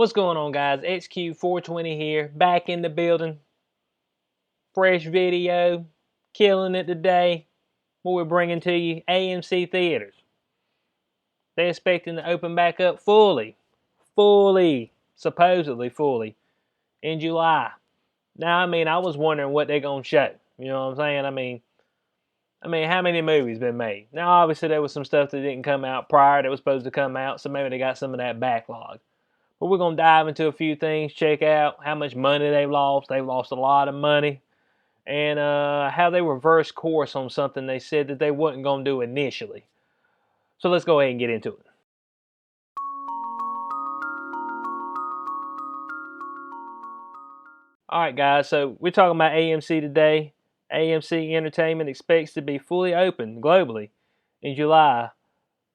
What's going on, guys? XQ420 here, back in the building. Fresh video, killing it today. What we're bringing to you, AMC theaters. They're expecting to open back up fully, supposedly fully, in July. Now, I was wondering what they're gonna show. You know what I'm saying? How many movies been made? Now, obviously, there was some stuff that didn't come out prior that was supposed to come out, so maybe they got some of that backlog. But we're going to dive into a few things, check out how much money they've lost. They've lost a lot of money. And how they reversed course on something they said that they wasn't going to do initially. So let's go ahead and get into it. Alright guys, so we're talking about AMC today. AMC Entertainment expects to be fully open globally in July,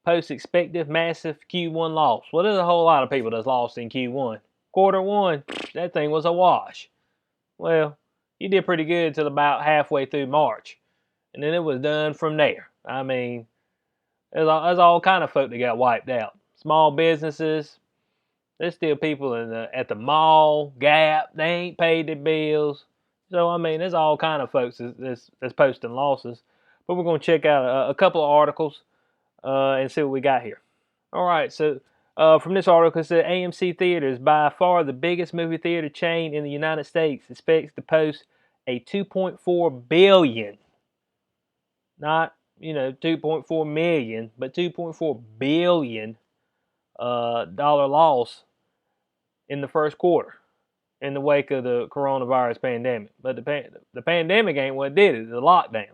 post expected massive Q1 loss. Well, there's a whole lot of people that's lost in Q1. Quarter one, that thing was a wash. Well, you did pretty good till about halfway through March, and then it was done from there. There's all kind of folk that got wiped out. Small businesses, there's still people at the mall, Gap, they ain't paid their bills. So, there's all kind of folks that's posting losses. But we're going to check out a couple of articles and see what we got here. All right, so from this article, it said AMC Theaters, by far the biggest movie theater chain in the United States, expects to post a $2.4 billion, not 2.4 million, but $2.4 billion dollar loss in the first quarter in the wake of the coronavirus pandemic. But the pandemic ain't what did it, the lockdown.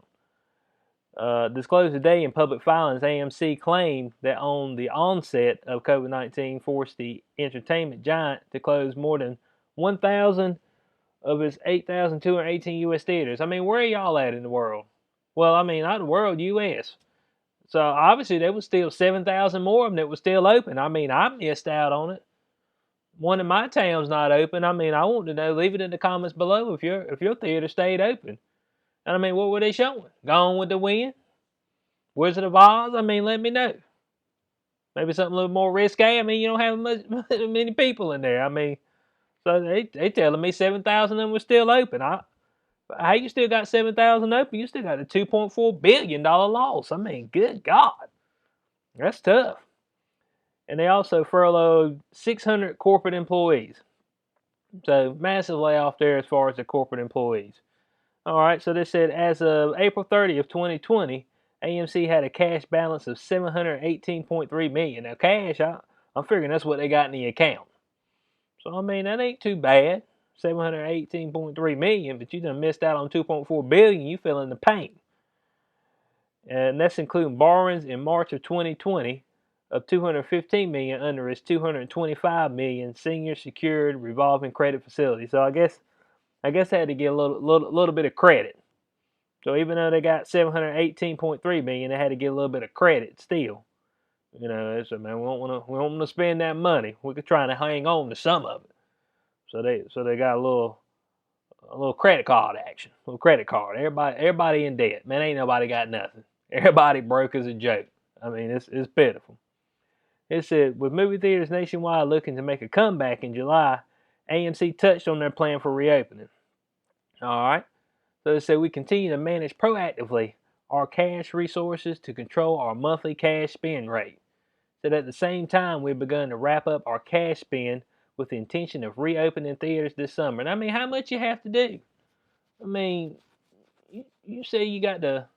Disclosed today in public filings, AMC claimed that on the onset of COVID-19 forced the entertainment giant to close more than 1,000 of its 8,218 U.S. theaters. Where are y'all at in the world? Well, not the world, U.S. So obviously there was still 7,000 more of them that was still open. I missed out on it. One in my town's not open. I want to know. Leave it in the comments below if your theater stayed open. And what were they showing? Gone with the Wind? Wizard of Oz? Let me know. Maybe something a little more risque. You don't have many people in there. So they telling me 7,000 of them were still open. How you still got 7,000 open? You still got a $2.4 billion loss. Good God. That's tough. And they also furloughed 600 corporate employees. So massive layoff there as far as the corporate employees. All right, so they said as of April 30th, 2020, AMC had a cash balance of $718.3 million. Now, cash, I'm figuring that's what they got in the account. So, that ain't too bad, $718.3 million, but you done missed out on $2.4 billion. You feeling the pain. And that's including borrowings in March of 2020 of $215 million under its $225 million senior secured revolving credit facility. So, I guess they had to get a little bit of credit. So even though they got $718.3 million, they had to get a little bit of credit still. We don't want to spend that money. We're trying to hang on to some of it. So they got a little credit card action, a little credit card. Everybody in debt. Man, ain't nobody got nothing. Everybody broke as a joke. It's pitiful. It said with movie theaters nationwide looking to make a comeback in July, AMC touched on their plan for reopening. All right. So they said we continue to manage proactively our cash resources to control our monthly cash spend rate. So at the same time, we've begun to wrap up our cash spend with the intention of reopening theaters this summer. And how much you have to do? You say you got to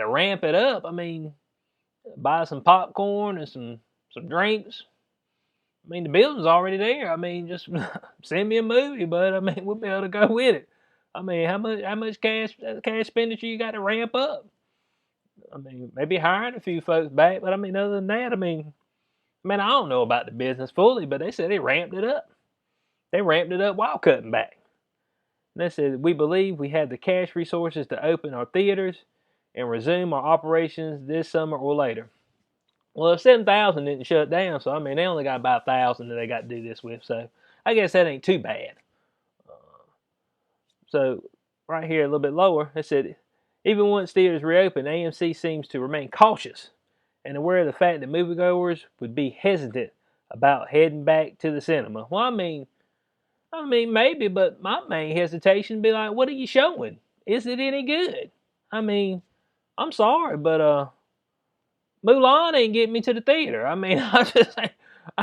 ramp it up. Buy some popcorn and some drinks. The building's already there. Just send me a movie, but we'll be able to go with it. How much cash expenditure you got to ramp up? Maybe hiring a few folks back, but other than that, I don't know about the business fully, but they said they ramped it up. They ramped it up while cutting back. And they said we believe we have the cash resources to open our theaters and resume our operations this summer or later. Well, if 7,000 didn't shut down, so they only got about 1,000 that they got to do this with, so I guess that ain't too bad. So right here a little bit lower, it said, even once theaters reopen, AMC seems to remain cautious and aware of the fact that moviegoers would be hesitant about heading back to the cinema. Well, I mean, maybe, but my main hesitation would be like, what are you showing? Is it any good? I mean, I'm sorry, but Mulan ain't getting me to the theater. I mean, I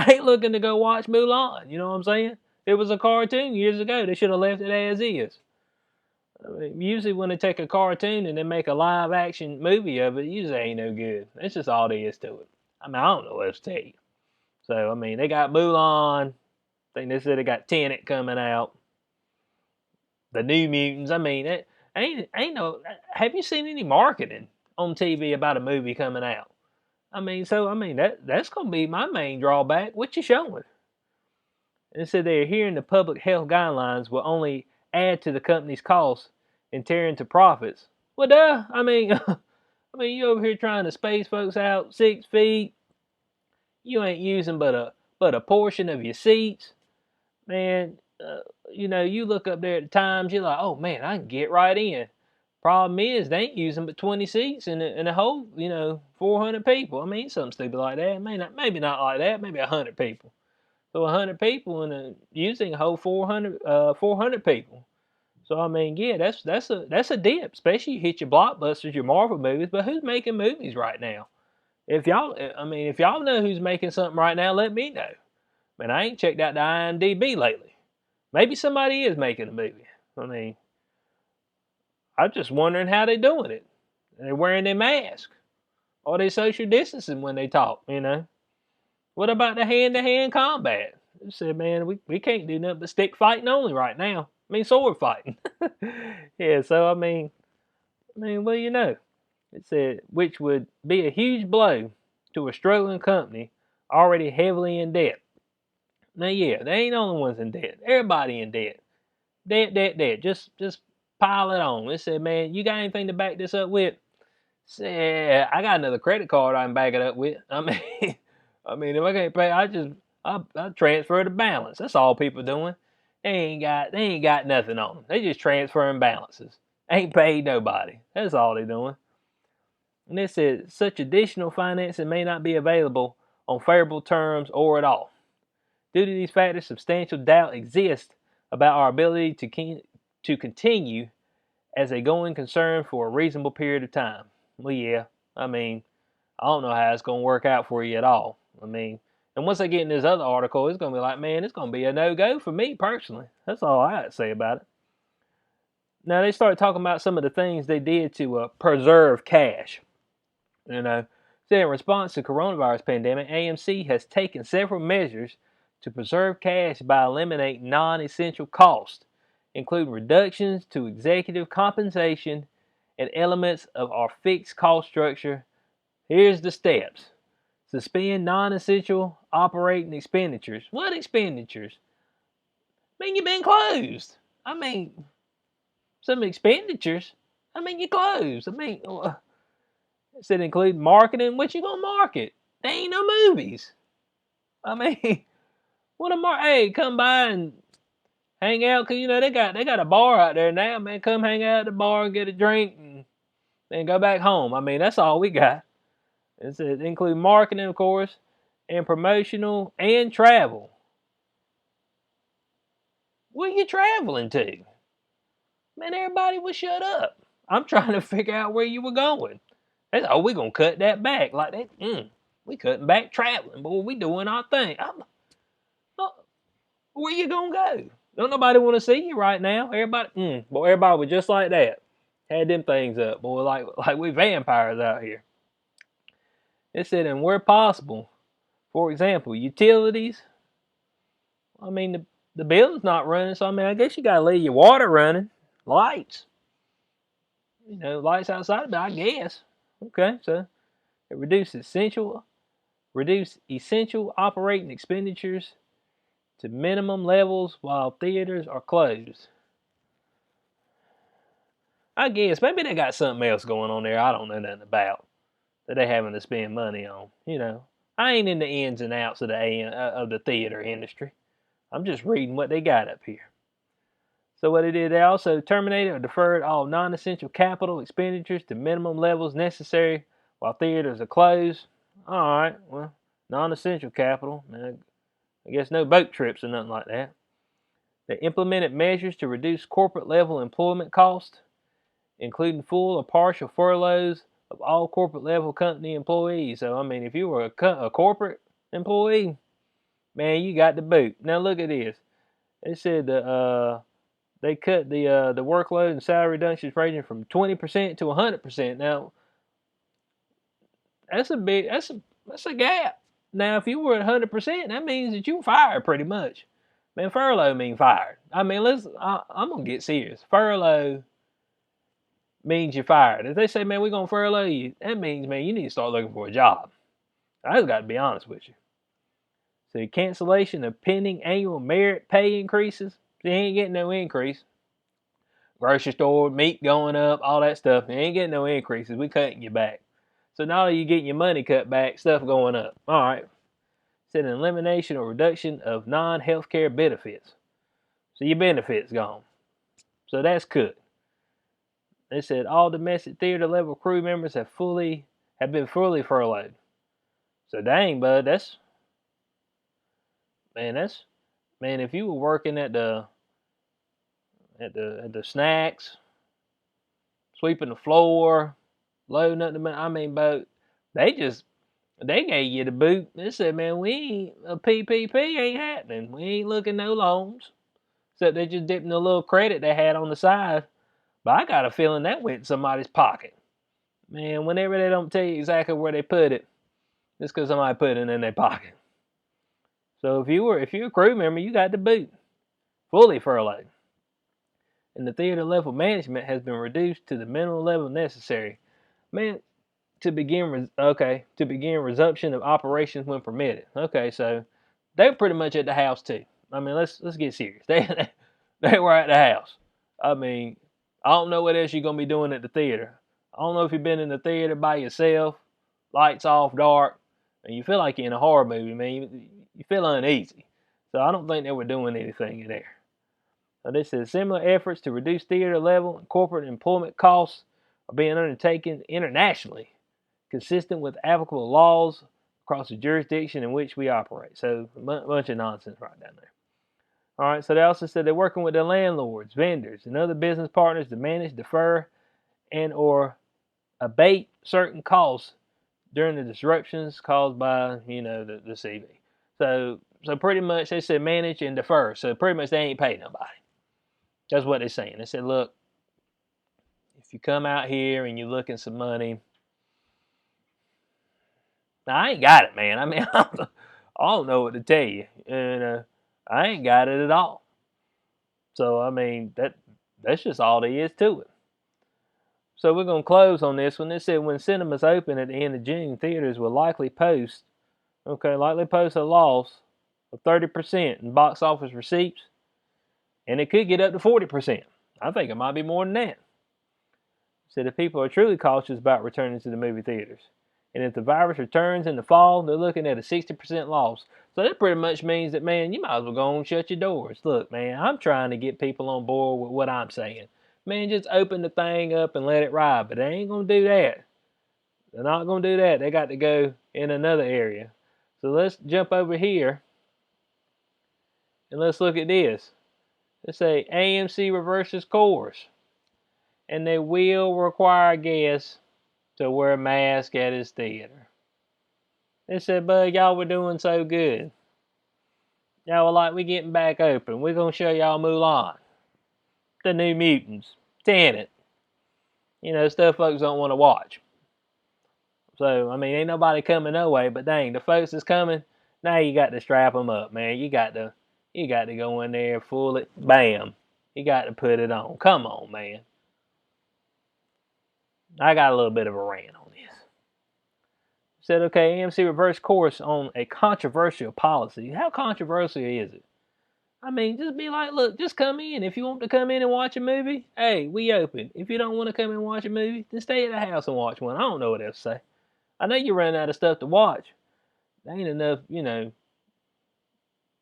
ain't looking to go watch Mulan. You know what I'm saying? It was a cartoon years ago. They should have left it as is. I mean, usually when they take a cartoon and they make a live action movie of it, usually ain't no good. That's just all there is to it. I mean, I don't know what else to tell you. So, I mean, they got Mulan. I think they said they got Tenet coming out. The New Mutants. I mean, it ain't no. Have you seen any marketing on TV about a movie coming out? I mean, so I mean that's gonna be my main drawback. What you showing? And so they're hearing the public health guidelines will only add to the company's costs and tear into profits. Well, duh. I mean, I mean, you over here trying to space folks out 6 feet. You ain't using but a portion of your seats, man. You know, you look up there at the times, you're like, oh man, I can get right in. Problem is, they ain't using but 20 seats in a whole, 400 people. I mean, something stupid like that. Maybe not like that. Maybe 100 people. So 100 people and using a whole 400 people. So I mean, yeah, that's a dip. Especially you hit your blockbusters, your Marvel movies. But who's making movies right now? If y'all know who's making something right now, let me know. Man, I ain't checked out the IMDb lately. Maybe somebody is making a movie. I mean, I'm just wondering how they doing it. They're wearing their mask. Or they social distancing when they talk. What about the hand-to-hand combat? They said, man, we can't do nothing but stick fighting only right now. I mean, sword fighting. Yeah, so well, it said, which would be a huge blow to a struggling company already heavily in debt. Now, yeah, they ain't the only ones in debt. Everybody in debt. Debt. Just pile it on. It said, man, you got anything to back this up with? Said, I got another credit card I can back it up with. I mean, if I can't pay, I transfer the balance. That's all people doing. They ain't got nothing on them. They just transferring balances. Ain't paid nobody. That's all they doing. And it said such additional financing may not be available on favorable terms or at all. Due to these factors, substantial doubt exists about our ability to continue as a going concern for a reasonable period of time. Well, yeah, I mean, I don't know how it's going to work out for you at all. I mean, and once I get in this other article, it's going to be like, man, it's going to be a no-go for me personally. That's all I got to say about it. Now, they started talking about some of the things they did to preserve cash. So in response to the coronavirus pandemic, AMC has taken several measures to preserve cash by eliminating non-essential costs, including reductions to executive compensation and elements of our fixed cost structure. Here's the steps. Suspend non-essential operating expenditures. What expenditures? I mean, you've been closed. I mean, some expenditures. I mean, you're closed. I mean, it said include marketing. What you gonna market? There ain't no movies. I mean, hey, come by and hang out, cause they got a bar out there now, man. Come hang out at the bar and get a drink and then go back home. I mean, that's all we got. It says include marketing, of course, and promotional and travel. Where you traveling to? Man, everybody was shut up. I'm trying to figure out where you were going. They said, oh, we're gonna cut that back. Like that, we cutting back traveling, boy. We doing our thing. Where you gonna go? Don't nobody want to see you right now. Everybody was just like that. Had them things up, boy, like we vampires out here. It said, and where possible, for example, utilities. I mean, the building's not running, so I mean, I guess you gotta leave your water running, lights. Lights outside, but I guess. Okay, so it reduce essential operating expenditures to minimum levels while theaters are closed. I guess maybe they got something else going on there I don't know nothing about that they having to spend money on. I ain't in the ins and outs of the theater industry. I'm just reading what they got up here. So what they did, they also terminated or deferred all non-essential capital expenditures to minimum levels necessary while theaters are closed. All right, well, non-essential capital, man, I guess no boat trips or nothing like that. They implemented measures to reduce corporate level employment costs, including full or partial furloughs of all corporate level company employees. So, I mean, if you were a corporate employee, man, you got the boot. Now, look at this. They said they cut the workload and salary reductions ranging from 20% to 100%. Now, that's a gap. Now, if you were at 100%, that means that you were fired pretty much. Man, furlough means fired. I mean, I'm gonna get serious. Furlough means you're fired. If they say, man, we're gonna furlough you, that means, man, you need to start looking for a job. I just got to be honest with you. So cancellation of pending annual merit pay increases. You ain't getting no increase. Grocery store, meat going up, all that stuff. You ain't getting no increases. We cutting you back. So not only are you getting your money cut back, stuff going up. All right. Said an elimination or reduction of non-healthcare benefits. So your benefits gone. So that's cut. They said all domestic theater level crew members have been fully furloughed. So dang, bud, that's man, if you were working at the snacks, sweeping the floor, loading up the, I mean, but they gave you the boot. They said, man, a PPP ain't happening. We ain't looking no loans. Except they just dipping the little credit they had on the side. But I got a feeling that went in somebody's pocket. Man, whenever they don't tell you exactly where they put it, it's because somebody put it in their pocket. So if you're a crew member, you got the boot. Fully furloughed. And the theater level management has been reduced to the minimum level necessary. Man, to begin resumption of operations when permitted. Okay, so they're pretty much at the house too. I mean, let's get serious. They were at the house. I mean, I don't know what else you're gonna be doing at the theater. I don't know if you've been in the theater by yourself, lights off, dark, and you feel like you're in a horror movie, man. You feel uneasy. So I don't think they were doing anything in there. Now, this says similar efforts to reduce theater level and corporate employment costs are being undertaken internationally, consistent with applicable laws across the jurisdiction in which we operate. So a bunch of nonsense right down there. All right, so they also said they're working with their landlords, vendors, and other business partners to manage, defer, and or abate certain costs during the disruptions caused by, the CV. So pretty much they said manage and defer. So pretty much they ain't paying nobody. That's what they're saying. They said, look, if you come out here and you're looking some money, now I ain't got it, man. I mean, I don't know what to tell you, and I ain't got it at all. So I mean, that's just all there is to it. So we're gonna close on this one. They said when cinemas open at the end of June, theaters will likely post a loss of 30% in box office receipts, and it could get up to 40%. I think it might be more than that. Said if people are truly cautious about returning to the movie theaters, and if the virus returns in the fall, they're looking at a 60% loss. So that pretty much means that, man, you might as well go and shut your doors. Look, man, I'm trying to get people on board with what I'm saying. Man, just open the thing up and let it ride. But they ain't going to do that. They're not going to do that. They got to go in another area. So let's jump over here and let's look at this. Let's say AMC reverses course. And they will require guests to wear a mask at his theater. They said, bud, y'all were doing so good. Y'all were like, we getting back open. We're going to show y'all Mulan, The New Mutants, Tenet. Stuff folks don't want to watch. So, I mean, ain't nobody coming no way, but dang, the folks that's coming, now you got to strap them up, man. You got to go in there, fool it, bam. You got to put it on. Come on, man. I got a little bit of a rant on this. Said, okay, AMC reversed course on a controversial policy. How controversial is it? I mean, just be like, look, just come in. If you want to come in and watch a movie, hey, we open. If you don't want to come in and watch a movie, then stay at the house and watch one. I don't know what else to say. I know you're running out of stuff to watch. There ain't enough,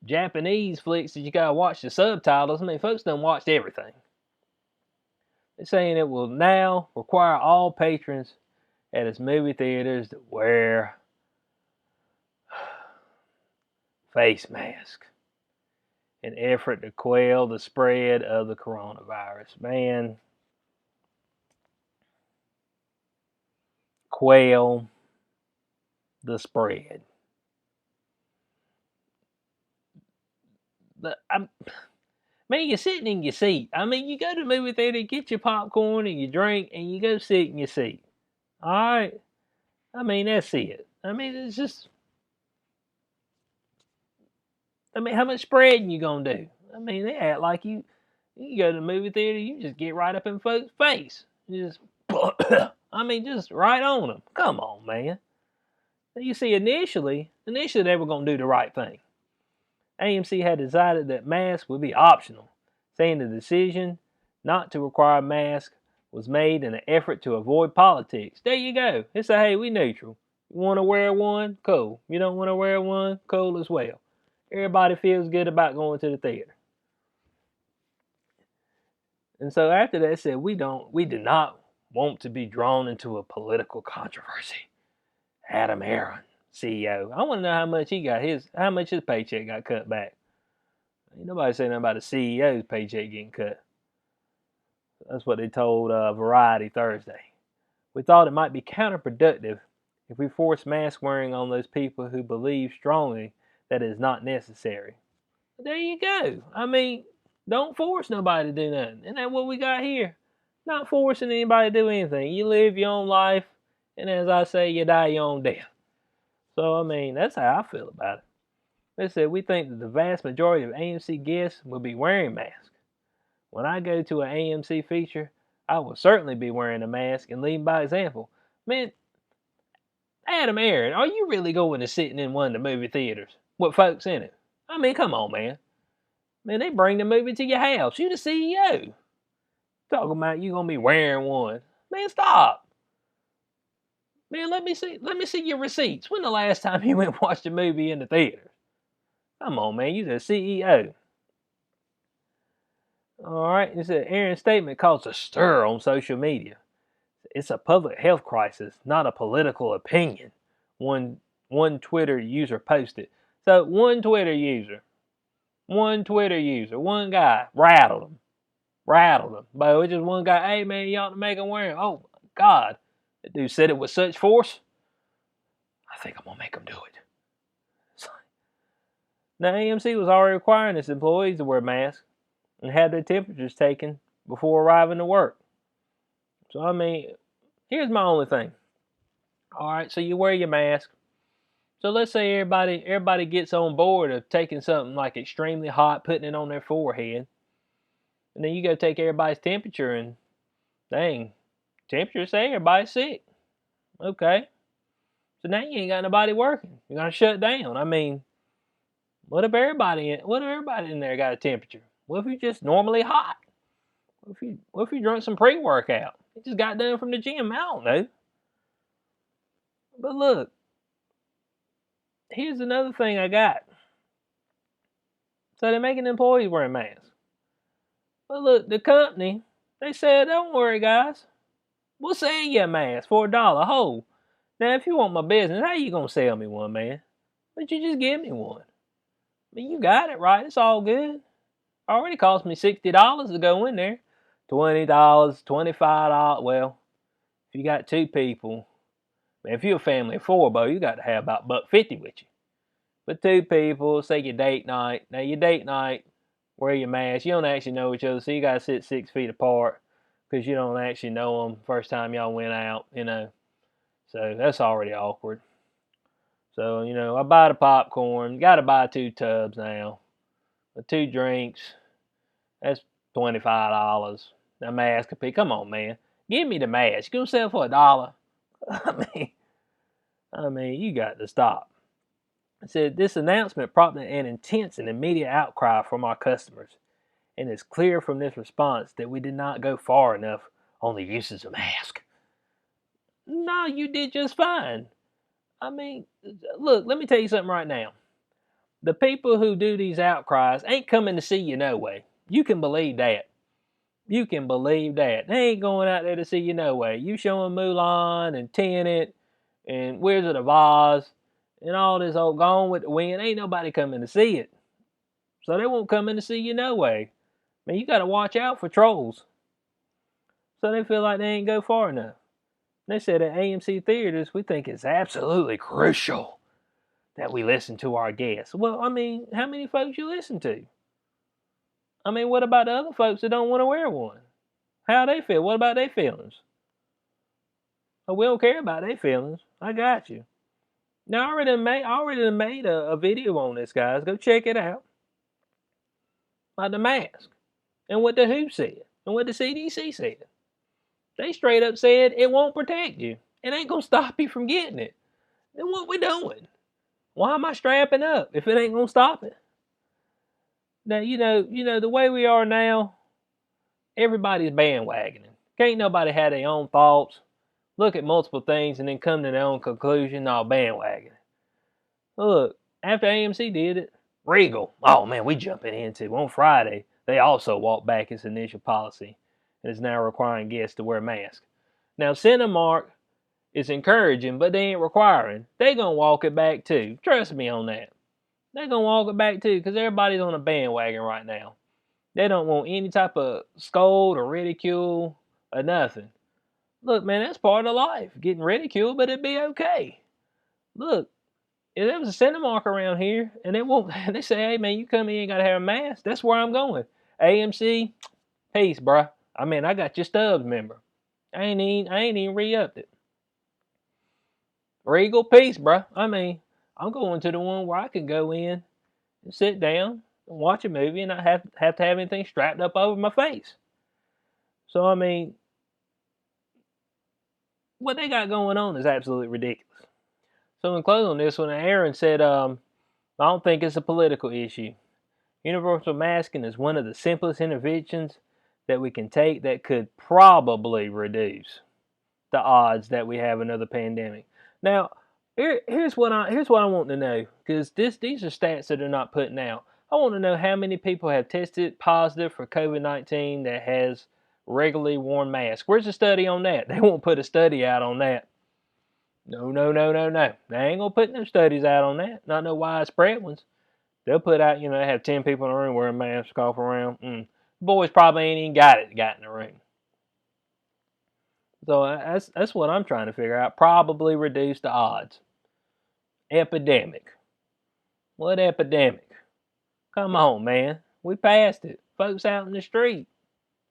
Japanese flicks that you gotta watch the subtitles. I mean, folks done watched everything. They're saying it will now require all patrons at its movie theaters to wear face mask in effort to quell the spread of the coronavirus. Man, quell the spread. Man, you're sitting in your seat. I mean, you go to the movie theater, get your popcorn and your drink, and you go sit in your seat. All right? I mean, that's it. I mean, it's just... I mean, how much spreading you gonna do? I mean, they act like you go to the movie theater, you just get right up in folks' face. You just... I mean, just right on them. Come on, man. You see, initially they were going to do the right thing. AMC had decided that masks would be optional, saying the decision not to require masks was made in an effort to avoid politics. There you go. It's a, hey, we neutral. You want to wear one? Cool. You don't want to wear one? Cool as well. Everybody feels good about going to the theater. And so after that said, we do not want to be drawn into a political controversy. Adam Aaron, CEO. I want to know how much his paycheck got cut back. Ain't nobody saying nothing about the CEO's paycheck getting cut. That's what they told Variety Thursday. We thought it might be counterproductive if we force mask wearing on those people who believe strongly that it is not necessary. There you go. I mean, don't force nobody to do nothing. Isn't that what we got here? Not forcing anybody to do anything. You live your own life, and as I say, you die your own death. So, I mean, that's how I feel about it. They said, we think that the vast majority of AMC guests will be wearing masks. When I go to an AMC feature, I will certainly be wearing a mask and leading by example. Man, Adam Aaron, are you really going to sitting in one of the movie theaters with folks in it? I mean, come on, man. Man, they bring the movie to your house. You the CEO. Talking about you gonna be wearing one. Man, stop. Man, let me see your receipts. When the last time you went and watched a movie in the theater? Come on, man, you the CEO. Alright, it said Aaron's statement caused a stir on social media. It's a public health crisis, not a political opinion. One Twitter user posted. So one guy rattled him. But it was just one guy, hey man, you ought to make him wear him. Oh God. That dude said it with such force. I think I'm gonna make him do it. Now AMC was already requiring its employees to wear masks and have their temperatures taken before arriving to work. So I mean, here's my only thing. Alright, so you wear your mask. So let's say everybody gets on board of taking something like extremely hot, putting it on their forehead. And then you go take everybody's temperature and dang, temperature say everybody's sick. Okay. So now you ain't got nobody working. You're gonna shut down. I mean, what if everybody in there got a temperature? What if you're just normally hot? What if you drunk some pre-workout? You just got done from the gym. I don't know. But look, here's another thing I got. So they're making employees wear masks. But look, the company, they said, don't worry guys. We'll sell you a mask for $1. Ho. Now if you want my business, how you gonna sell me one, man? But you just give me one. I mean, you got it, right? It's all good. Already cost me $60 to go in there. $20, $25. Well, if you got two people, man, if you're a family of four, Bo, you got to have about $1.50 with you. But two people, say your date night. Now your date night, wear your mask. You don't actually know each other, so you got to sit 6 feet apart because you don't actually know them first time y'all went out, you know. So that's already awkward. So, you know, I buy the popcorn. Got to buy 2 tubs now. The 2 drinks, that's $25. The mask, come on, man. Give me the mask. You gonna sell for $1? I mean, you got to stop. It said this announcement prompted an intense and immediate outcry from our customers, and it's clear from this response that we did not go far enough on the uses of mask. No, you did just fine. I mean, look, let me tell you something right now. The people who do these outcries ain't coming to see you no way. You can believe that. You can believe that. They ain't going out there to see you no way. You showing Mulan and Tenet and Wizard of Oz and all this old Gone with the Wind, ain't nobody coming to see it. So they won't come in to see you no way. Man, you got to watch out for trolls. So they feel like they ain't go far enough. They said at AMC theaters, we think it's absolutely crucial that we listen to our guests. Well, I mean, how many folks you listen to? I mean, what about the other folks that don't want to wear one? How they feel? What about their feelings? Oh, we don't care about their feelings. I got you. Now, I already made a video on this, guys. Go check it out. About the mask. And what the WHO said. And what the CDC said. They straight up said it won't protect you. It ain't going to stop you from getting it. Then what we doing? Why am I strapping up if it ain't going to stop it? Now, you know, the way we are now, everybody's bandwagoning. Can't nobody have their own thoughts, look at multiple things, and then come to their own conclusion, all bandwagoning. Look, after AMC did it, Regal, oh man, we jumping into. On Friday, they also walked back its initial policy and is now requiring guests to wear masks. Now, Cinemark is encouraging, but they ain't requiring. They gonna walk it back too. Trust me on that. They gonna walk it back too, because everybody's on a bandwagon right now. They don't want any type of scold or ridicule or nothing. Look, man, that's part of life. Getting ridiculed, but it'd be okay. Look, if there was a Cinemark around here and they say, hey man, you come in, you gotta have a mask, that's where I'm going. AMC, peace, bruh. I mean, I got your stubs, member. I ain't even re-upped it. Regal, peace, bruh. I mean, I'm going to the one where I can go in and sit down and watch a movie and not have to have anything strapped up over my face. So, I mean, what they got going on is absolutely ridiculous. So, in closing on this one, Aaron said, I don't think it's a political issue. Universal masking is one of the simplest interventions that we can take that could probably reduce the odds that we have another pandemic. Now, here's what I want to know, because these are stats that they're not putting out. I want to know how many people have tested positive for COVID-19 that has regularly worn masks. Where's the study on that? They won't put a study out on that. No. They ain't gonna put no studies out on that. Not no widespread ones. They'll put out, they have 10 people in the room wearing masks, cough around. Boys probably ain't even got in the room. So that's what I'm trying to figure out. Probably reduce the odds. Epidemic. What epidemic? Come on, man. We passed it. Folks out in the street.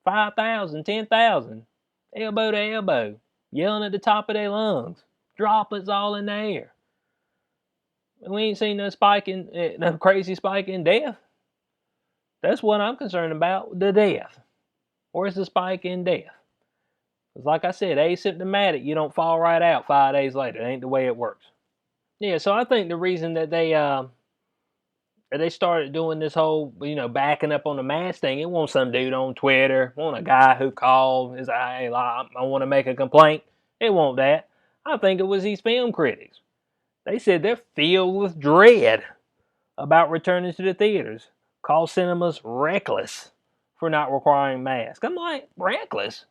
5,000, 10,000. Elbow to elbow. Yelling at the top of their lungs. Droplets all in the air. And we ain't seen no crazy spike in death. That's what I'm concerned about, the death. Where's the spike in death? Because like I said, asymptomatic, you don't fall right out 5 days later. It ain't the way it works. Yeah, so I think the reason that they started doing this whole, backing up on the mask thing, it wasn't some dude on Twitter, it wasn't a guy who called, is I want to make a complaint. It wasn't that. I think it was these film critics. They said they're filled with dread about returning to the theaters. Call cinemas reckless for not requiring masks. I'm like, reckless?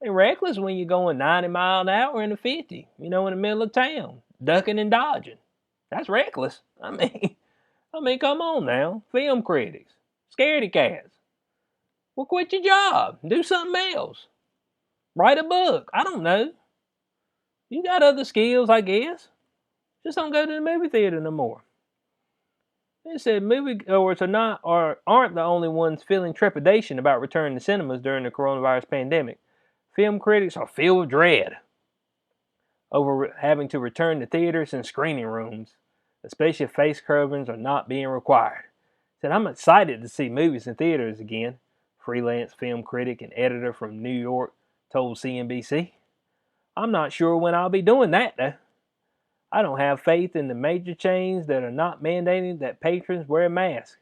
I mean, reckless when you're going 90 miles an hour in the 50, in the middle of town, ducking and dodging. That's reckless. I mean, come on now. Film critics. Scaredy cats. Well, quit your job. Do something else. Write a book. I don't know. You got other skills, I guess. Just don't go to the movie theater no more. They said moviegoers aren't the only ones feeling trepidation about returning to cinemas during the coronavirus pandemic. Film critics are filled with dread over having to return to theaters and screening rooms, especially if face coverings are not being required. Said, I'm excited to see movies in theaters again, freelance film critic and editor from New York told CNBC. I'm not sure when I'll be doing that, though. I don't have faith in the major chains that are not mandating that patrons wear masks,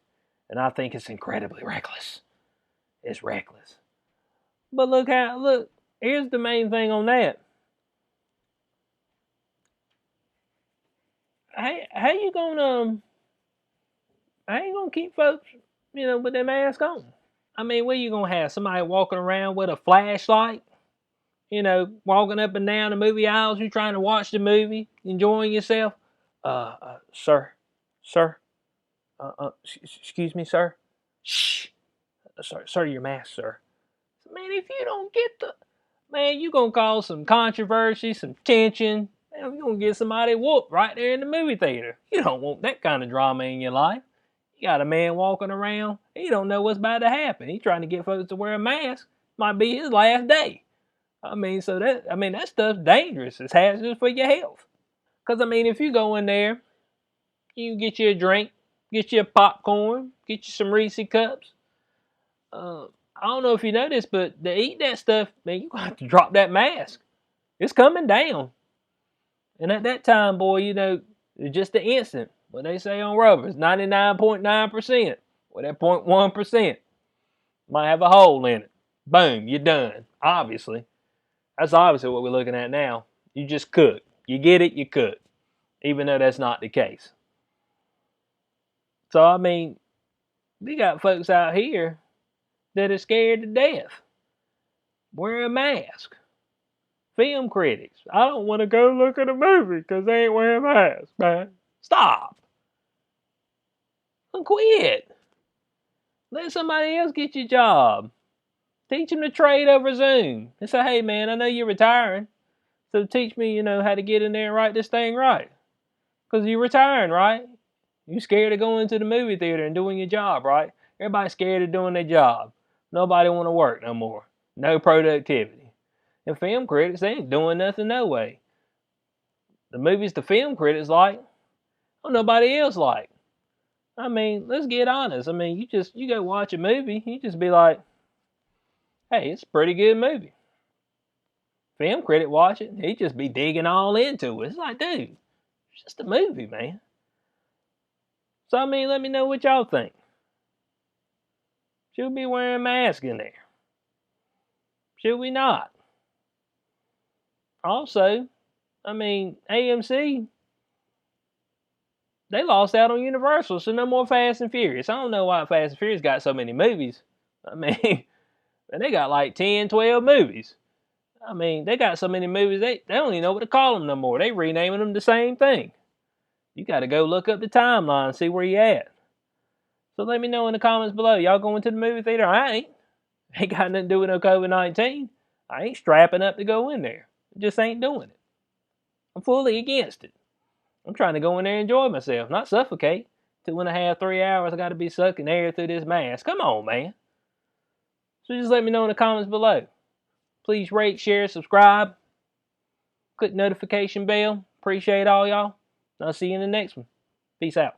and I think it's incredibly reckless. It's reckless. But look, here's the main thing on that. How you gonna keep folks, with their mask on? I mean, where you gonna have somebody walking around with a flashlight? Walking up and down the movie aisles, you trying to watch the movie, enjoying yourself. Sir, sir, excuse me, sir. Shh, sir, your mask, sir. Man, if you don't get the, man, you gonna cause some controversy, some tension. Man, you gonna get somebody whooped right there in the movie theater. You don't want that kind of drama in your life. You got a man walking around, he don't know what's about to happen. He trying to get folks to wear a mask. Might be his last day. That stuff's dangerous. It's hazardous for your health. Cause if you go in there, you get you a drink, get you a popcorn, get you some Reese cups. I don't know if you noticed, but to eat that stuff, man, you gonna have to drop that mask. It's coming down. And at that time, boy, it's just an instant. What they say on rubber, it's 99.9%. Well, that 0.1% might have a hole in it. Boom, you're done. Obviously. That's obviously what we're looking at now. You just cook. You get it, you cook. Even though that's not the case. So, we got folks out here that are scared to death. Wear a mask. Film critics. I don't want to go look at a movie because they ain't wearing masks, man. Stop. Quit. Let somebody else get your job. Teach them to trade over Zoom. And say, hey, man, I know you're retiring. So teach me, how to get in there and write this thing right. Because you're retiring, right? You scared of going to the movie theater and doing your job, right? Everybody's scared of doing their job. Nobody want to work no more. No productivity. And film critics, they ain't doing nothing no way. The movies the film critics like, nobody else like. Let's get honest. You go watch a movie, you just be like, hey, it's a pretty good movie. Film critic watch it, he just be digging all into it. It's like, dude, it's just a movie, man. So, let me know what y'all think. Should we be wearing masks in there? Should we not? Also, AMC, they lost out on Universal, so no more Fast and Furious. I don't know why Fast and Furious got so many movies. They got like 10, 12 movies. They got so many movies, they don't even know what to call them no more. They renaming them the same thing. You got to go look up the timeline and see where you at. So let me know in the comments below. Y'all going to the movie theater? I ain't. Ain't got nothing to do with no COVID-19. I ain't strapping up to go in there. Just ain't doing it. I'm fully against it. I'm trying to go in there and enjoy myself, not suffocate. 2.5, 3 hours, I got to be sucking air through this mask. Come on, man. So just let me know in the comments below. Please rate, share, subscribe. Click notification bell. Appreciate all y'all. I'll see you in the next one. Peace out.